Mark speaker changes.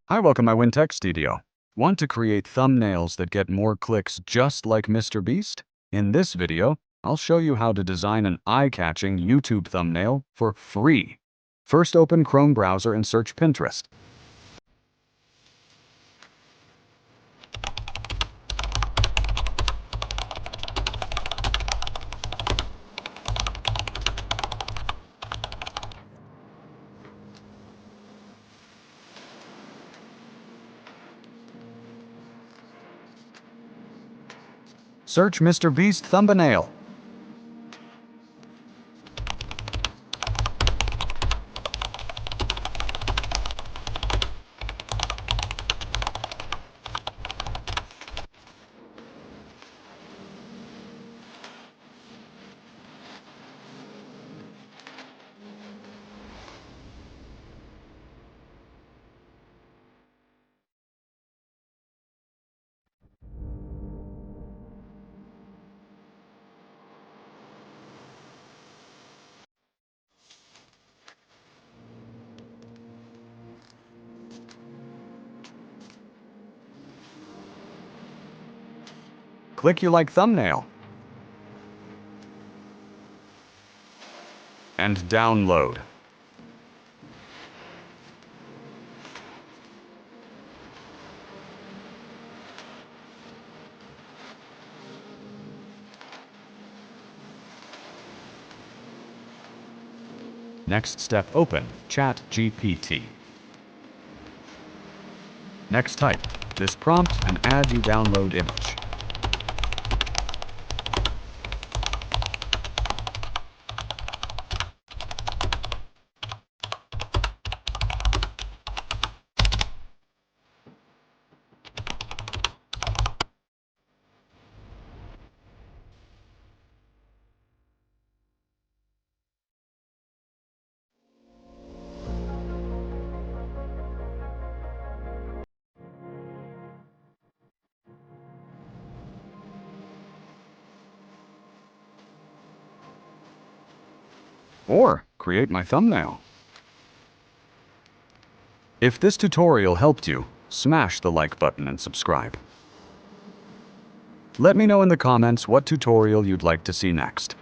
Speaker 1: Hi, welcome to my WinTech studio. Want to create thumbnails that get more clicks just like MrBeast? In this video, I'll show you how to design an eye-catching YouTube thumbnail for free. First, open Chrome browser and search Pinterest. Search MrBeast thumbnail. Click you like thumbnail. And download. Next step, open ChatGPT. Next, type this prompt and add your download image. Or create my thumbnail. If this tutorial helped you, smash the like button and subscribe. Let me know in the comments what tutorial you'd like to see next.